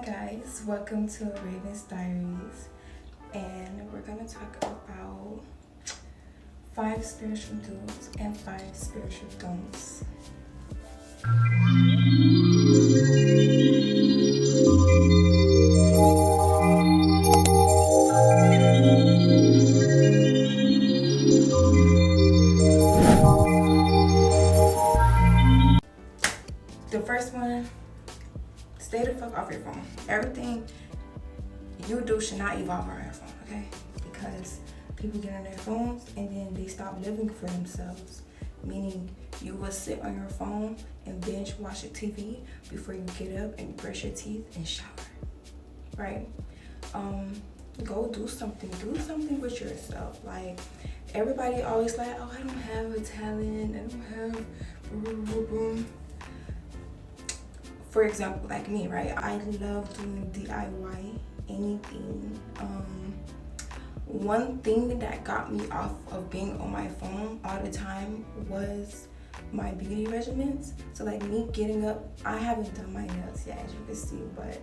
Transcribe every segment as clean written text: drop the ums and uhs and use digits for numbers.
guys, welcome to Raven's Diaries, and we're gonna talk about 5 spiritual do's and 5 spiritual don'ts. The first one, stay the fuck off your phone. Everything you do should not evolve around your phone, okay? Because people get on their phones and then they stop living for themselves. Meaning you will sit on your phone and binge watch a TV before you get up and brush your teeth and shower, right? Go do something. Do something with yourself. Like, everybody always like, oh, I don't have a talent. I don't have boom, boom, boom. For example, like me, right? I love doing DIY, anything. One thing that got me off of being on my phone all the time was my beauty regimens. So like me getting up, I haven't done my nails yet, as you can see, but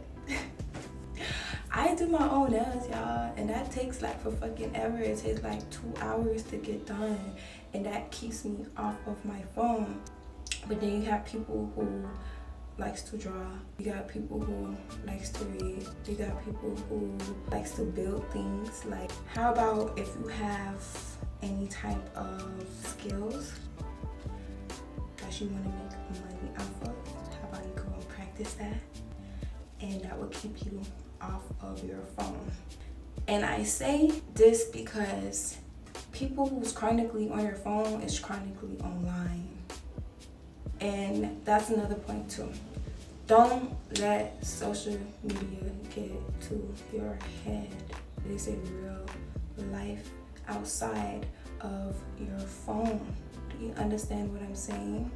I do my own nails, y'all, and that takes like for fucking ever. It takes like 2 hours to get done, and that keeps me off of my phone. But then you have people who likes to draw, you got people who likes to read, you got people who likes to build things. Like, how about if you have any type of skills that you want to make money off of, how about you go and practice that, and that will keep you off of your phone. And I say this because people who's chronically on your phone is chronically online. And that's another point too. Don't let social media get to your head. There's a real life outside of your phone. Do you understand what I'm saying?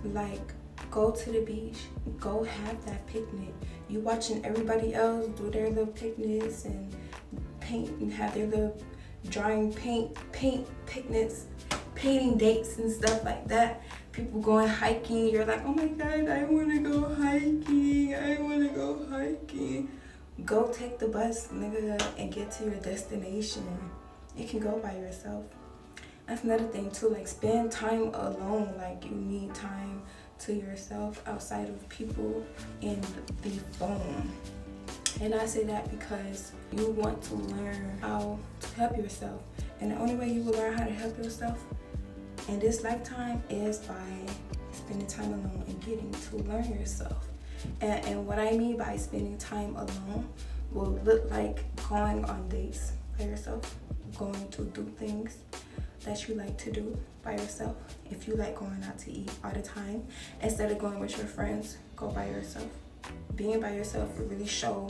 Like, go to the beach, go have that picnic. You watching everybody else do their little picnics and paint and have their little drawing paint picnics, painting dates and stuff like that. People going hiking, you're like, oh my god, I want to go hiking. Go take the bus, nigga, and get to your destination. You can go by yourself. That's another thing too, like spend time alone. Like, you need time to yourself outside of people and the phone. And I say that because you want to learn how to help yourself. And the only way you will learn how to help yourself in this lifetime is by spending time alone and getting to learn yourself. And what I mean by spending time alone will look like going on dates by yourself, going to do things that you like to do by yourself. If you like going out to eat all the time, instead of going with your friends, go by yourself. Being by yourself will really show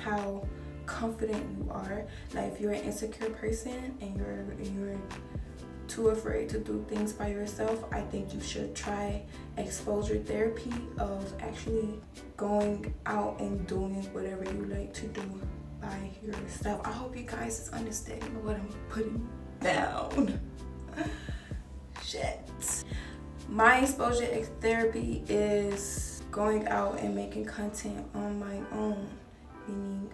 how confident you are. Like, if you're an insecure person and you're too afraid to do things by yourself, I think you should try exposure therapy of actually going out and doing whatever you like to do by yourself. I hope you guys is understanding what I'm putting down. Shit. My exposure therapy is going out and making content on my own. Meaning,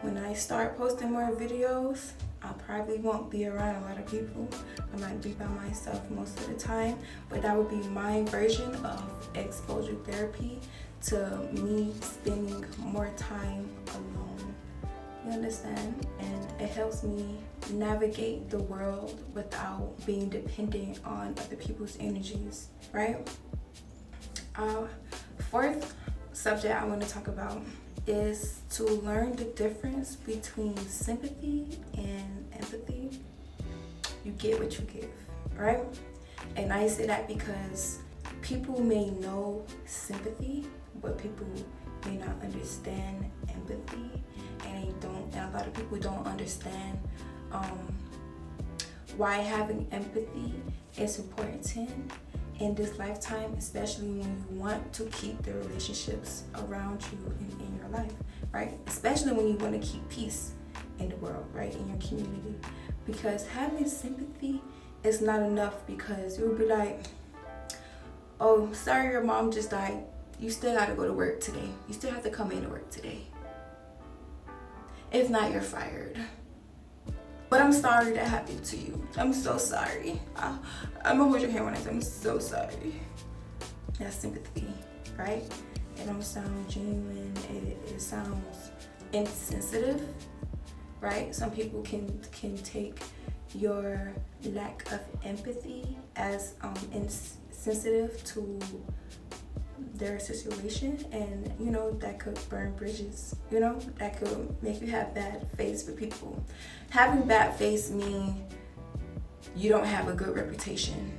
when I start posting more videos, I probably won't be around a lot of people. I might be by myself most of the time, but that would be my version of exposure therapy to me spending more time alone. You understand? And it helps me navigate the world without being dependent on other people's energies, right? Fourth subject I want to talk about is to learn the difference between sympathy and empathy. You get what you give, right? And I say that because people may know sympathy, but people may not understand empathy, and a lot of people don't understand why having empathy is important in this lifetime, especially when you want to keep the relationships around you in your life, right? Especially when you want to keep peace in the world, right? In your community. Because having sympathy is not enough, because you'll be like, oh, sorry, your mom just died. You still got to go to work today. You still have to come into work today. If not, you're fired. But I'm sorry that happened to you. I'm so sorry. I'm gonna hold your hand when I say I'm so sorry. That's sympathy, right? It don't sound genuine. It sounds insensitive, right? Some people can take your lack of empathy as insensitive to their situation, and you know that could burn bridges. You know that could make you have bad face with people. Having bad face mean you don't have a good reputation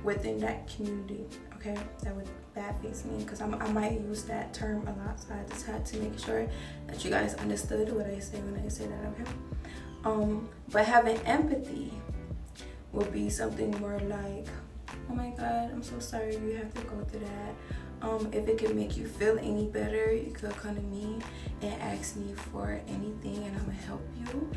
within that community. Okay, that would bad face mean, because I might use that term a lot, so I just had to make sure that you guys understood what I say when I say that. Okay, but having empathy would be something more like, oh my God, I'm so sorry you have to go through that. If it could make you feel any better, you could come to me and ask me for anything, and I'm gonna help you.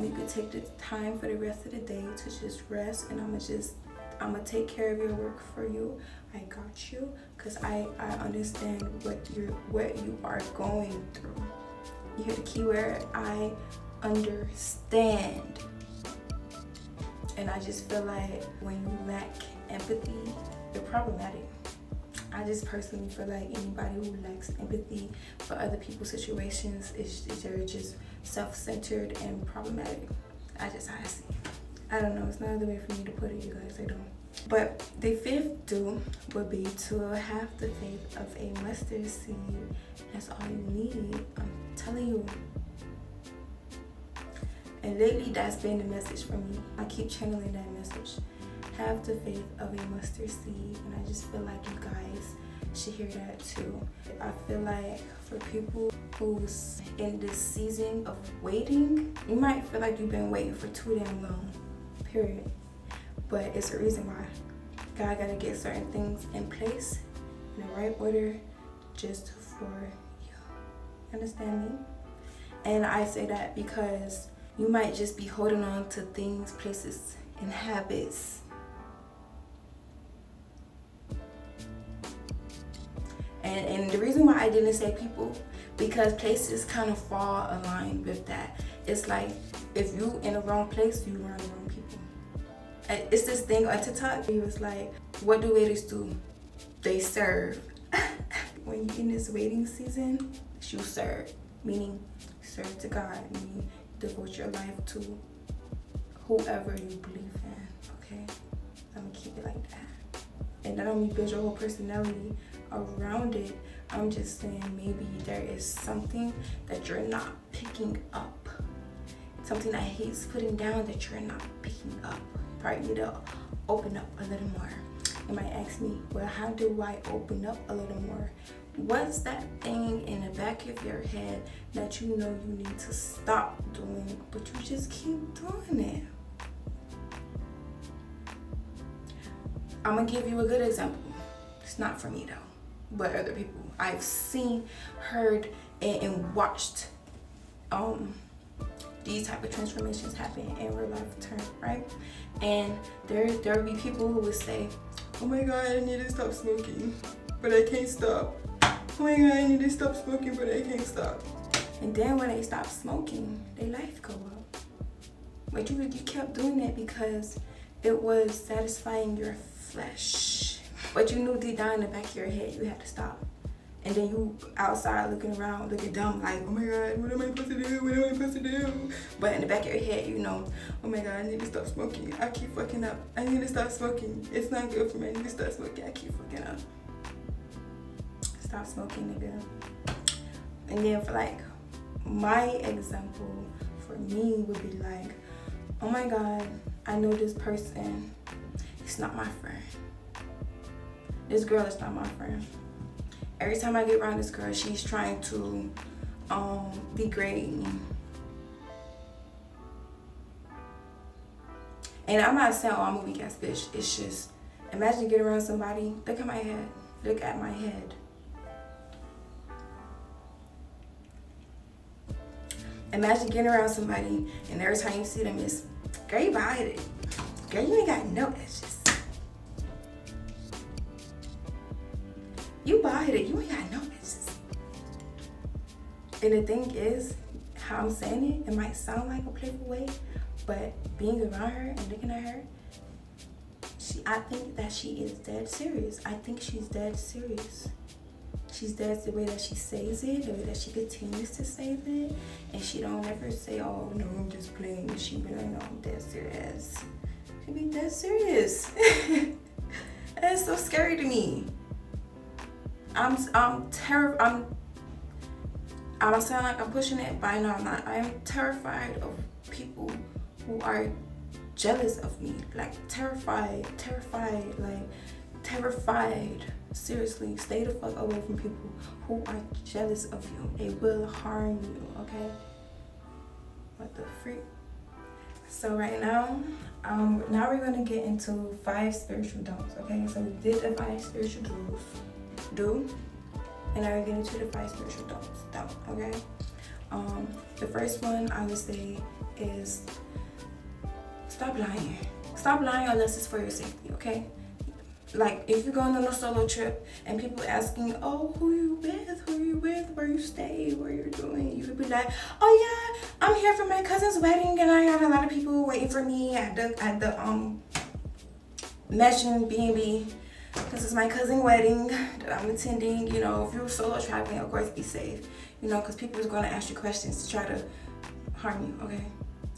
You could take the time for the rest of the day to just rest, and I'm gonna take care of your work for you. I got you, because I understand what you are going through. You hear the key word, I understand. And I just feel like when you lack empathy, you're problematic. I just personally feel like anybody who lacks empathy for other people's situations they're just self-centered and problematic. I see it. I don't know, it's not another way for me to put it, you guys, I don't. But the fifth do would be to have the faith of a mustard seed. That's all you need. I'm telling you. And lately, that's been the message for me. I keep channeling that message. Have the faith of a mustard seed. And I just feel like you guys should hear that too. I feel like for people who's in this season of waiting, you might feel like you've been waiting for too damn long, period. But it's a reason why. God gotta get certain things in place in the right order just for you. Understand me? And I say that because you might just be holding on to things, places, and habits. And the reason why I didn't say people, because places kind of fall aligned with that. It's like if you in the wrong place, you around the wrong people. It's this thing on TikTok. He was like, what do waiters do? They serve. When you're in this waiting season, you serve. Meaning serve to God. Meaning devote your life to whoever you believe in. Okay? I'm gonna keep it like that. And not only build your whole personality around it, I'm just saying maybe there is something that you're not picking up. Something that he's putting down that you're not picking up. Probably need to open up a little more. You might ask me, well, how do I open up a little more? What's that thing in the back of your head that you know you need to stop doing, but you just keep doing it? I'm gonna give you a good example. It's not for me though, but other people. I've seen, heard, and watched these type of transformations happen in real life term, right? And there'll be people who would say, oh my God, I need to stop smoking, but I can't stop. Oh my God, I need to stop smoking, but I can't stop. And then when they stop smoking, their life go up. But you kept doing it because it was satisfying your flesh. But you knew deep down in the back of your head you had to stop. And then you outside looking around, looking dumb, like, oh my God, what am I supposed to do? What am I supposed to do? But in the back of your head, you know, oh my God, I need to stop smoking. I keep fucking up. I need to stop smoking. It's not good for me. I need to stop smoking. I keep fucking up. Stop smoking, nigga. And then for like, my example for me would be like, oh my God, I know this person. It's not my friend. This girl is not my friend. Every time I get around this girl, she's trying to degrade me. And I'm not saying, oh, I'm a weak ass bitch. It's just, imagine getting around somebody. Look at my head. Look at my head. Imagine getting around somebody and every time you see them, it's, girl, you behind it. Girl, you ain't got no edges. You bought it, you ain't got no business. And the thing is, how I'm saying it might sound like a playful way, but being around her and looking at her, I think that she is dead serious. I think she's dead serious. She's dead the way that she says it, the way that she continues to say it, and she don't ever say, oh no, I'm just playing. She be like, no, I'm dead serious. She be dead serious. And it's so scary to me. I'm terrified. I don't sound like I'm pushing it, but I know I'm not. I'm terrified of people who are jealous of me. Like terrified. Seriously, stay the fuck away from people who are jealous of you. It will harm you, okay? What the freak? So right now we're gonna get into 5 spiritual don'ts, okay? So we did the 5 spiritual do, and now we're getting to the 5 spiritual don't, okay? The first one I would say is stop lying. Stop lying unless it's for your safety, okay? Like if you're going on a solo trip and people asking, oh, who you with, where you stay, what you're doing, you could be like, oh yeah, I'm here for my cousin's wedding and I got a lot of people waiting for me at the Mansion B&B. This is my cousin's wedding that I'm attending. You know, if you're solo traveling, of course be safe, you know, because people is going to ask you questions to try to harm you, okay?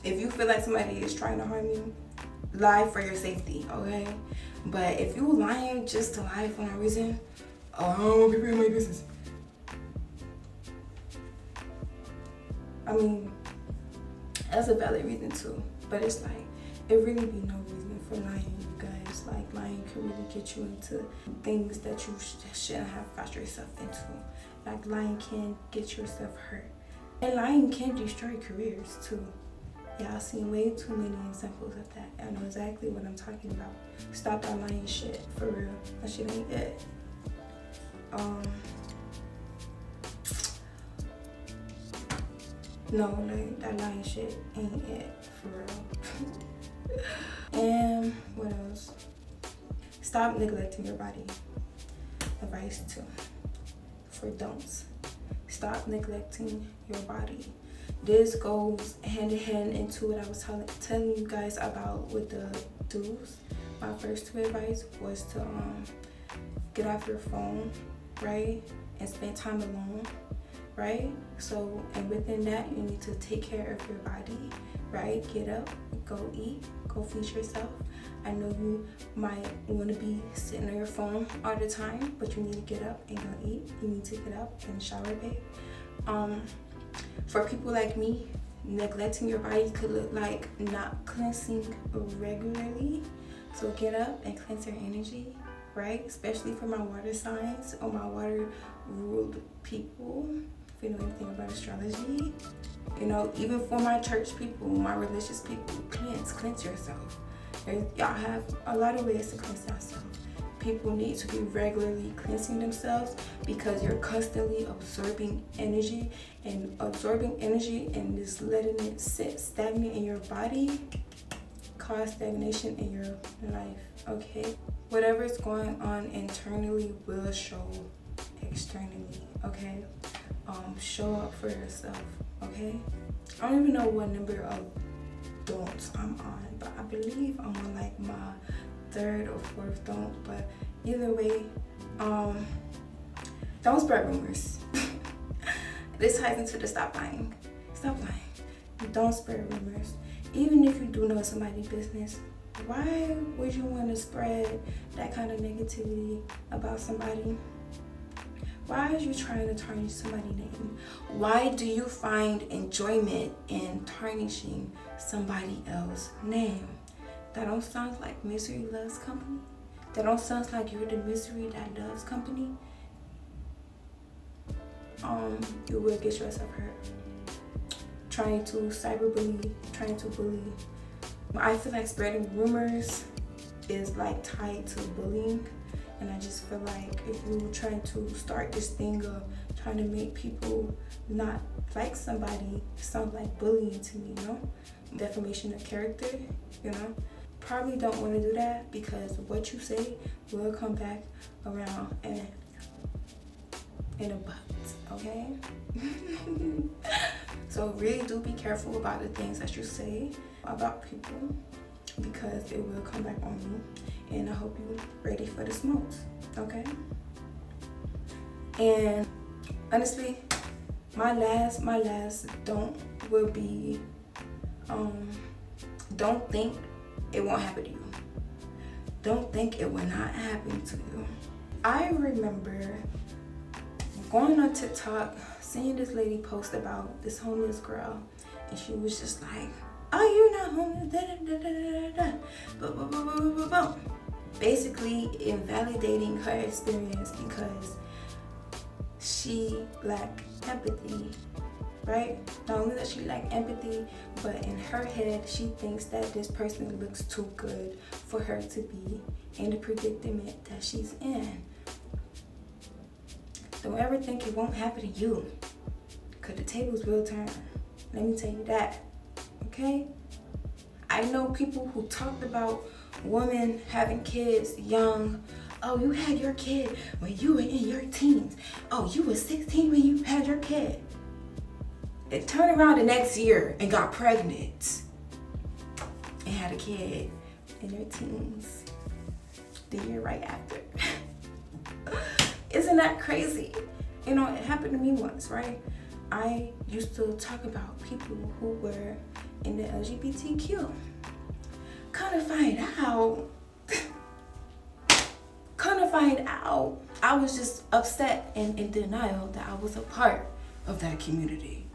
If you feel like somebody is trying to harm you, lie for your safety, okay? But if you lying just to lie for no reason, oh, I don't want people in my business. I mean, that's a valid reason too. But it's like, it really be no reason for lying, you guys. Like, lying can really get you into things that you shouldn't have got yourself into. Like, lying can get yourself hurt. And lying can destroy careers too. Yeah, I've seen way too many examples of that. I know exactly what I'm talking about. Stop that lying shit, for real. That shit ain't it. No, like, that lying shit ain't it, for real. And what else? Stop neglecting your body. Advice 2 for don'ts. Stop neglecting your body. This goes hand in hand into what I was telling you guys about with the do's. My first 2 advice was to get off your phone, right? And spend time alone, right? So, and within that, you need to take care of your body, right? Get up, go eat, go feed yourself. I know you might want to be sitting on your phone all the time, but you need to get up and go eat. You need to get up and shower, babe. For people like me, neglecting your body could look like not cleansing regularly. So get up and cleanse your energy, right? Especially for my water signs or my water ruled people. If you know anything about astrology, you know, even for my church people, my religious people, cleanse yourself. Y'all have a lot of ways to cleanse yourself. People need to be regularly cleansing themselves because you're constantly absorbing energy and just letting it sit stagnant in your body cause stagnation in your life, okay? Whatever's going on internally will show externally, okay? Show up for yourself, okay? I don't even know what number of don'ts I'm on, but I believe I'm on like my 3rd or 4th don't, but either way, don't spread rumors. This ties into the stop lying. Stop lying. Don't spread rumors. Even if you do know somebody's business, why would you want to spread that kind of negativity about somebody? Why are you trying to tarnish somebody's name? Why do you find enjoyment in tarnishing somebody else's name? That don't sound like misery loves company. That don't sound like you're the misery that loves company. You will get yourself hurt. Trying to cyberbully, trying to bully. I feel like spreading rumors is like tied to bullying. And I just feel like if you're trying to start this thing of trying to make people not like somebody, it sounds like bullying to me, you know? Defamation of character, you know? Probably don't want to do that because what you say will come back around and in a butt, okay? So So really do be careful about the things that you say about people, because it will come back on you. And I hope you're ready for the smokes, okay? And honestly, my last don't will be, don't think it won't happen to you. Don't think it will not happen to you. I remember going on TikTok, seeing this lady post about this homeless girl, and she was just like, "Oh, you're not homeless," basically invalidating her experience because she lacked empathy, right? Not only that she lacked empathy, but in her head, she thinks that this person looks too good for her to be in the predicament that she's in. Don't ever think it won't happen to you, because the tables will turn. Let me tell you that, okay? I know people who talked about women having kids young. Oh, you had your kid when you were in your teens. Oh, you were 16 when you had your kid. And turned around the next year and got pregnant and had a kid in their teens the year right after. Isn't that crazy? You know, it happened to me once, right? I used to talk about people who were in the LGBTQ. Kind of find out, I was just upset and in denial that I was a part of that community.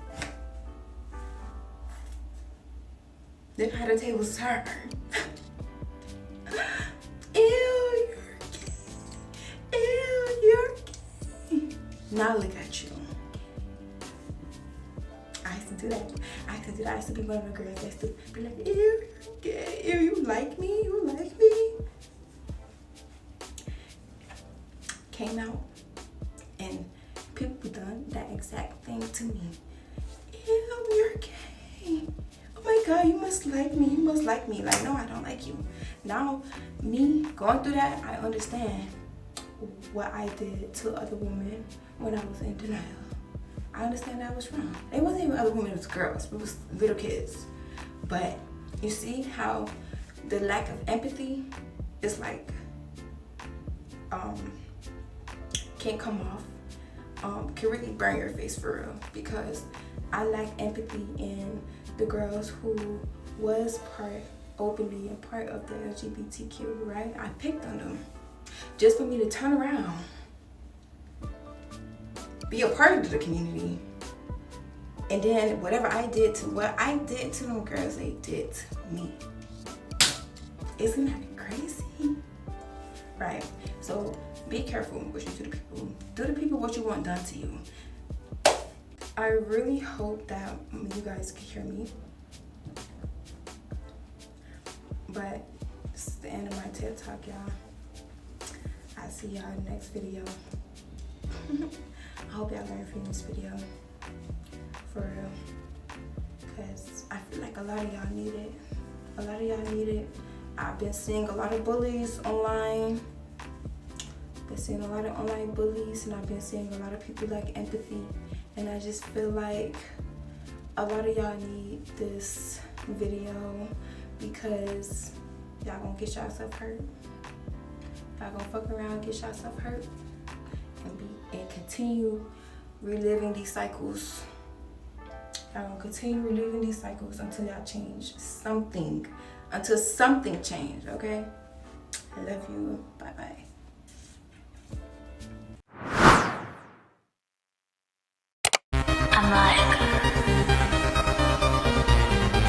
Then how the tables turned. Ew, you're gay. Ew, you're gay. Now look at you. I used to do that. I used to be one of the girls that used to be like, ew, you're gay. Ew, you like me? You like me? Came out and people done that exact thing to me. Ew, you're gay. Oh my God, you must like me. You must like me. Like, no, I don't like you. Now, me going through that, I understand what I did to other women when I was in denial. I understand that was wrong. It wasn't even other women, it was girls. It was little kids. But you see how the lack of empathy is like, can't come off, can really burn your face for real, because I lack empathy in the girls who was openly and part of the LGBTQ, right? I picked on them just for me to turn around, be a part of the community, and then what I did to them girls, they did to me. Isn't that crazy? Right? So be careful what you do to people. Do to people what you want done to you. I really hope that you guys can hear me. But this is the end of my TED Talk, y'all. I'll see y'all in the next video. I hope y'all learned from this video. For real. Because I feel like a lot of y'all need it. A lot of y'all need it. I've been seeing a lot of bullies online. Been seeing a lot of online bullies, and I've been seeing a lot of people like empathy. And I just feel like a lot of y'all need this video, because y'all gonna get yourself hurt. Y'all gonna fuck around and get yourself hurt and continue reliving these cycles. Y'all gonna continue reliving these cycles until y'all change something. Until something change, okay? I love you. Bye-bye. I'm like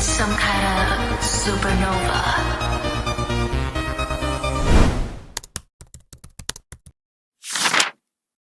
some kind of supernova.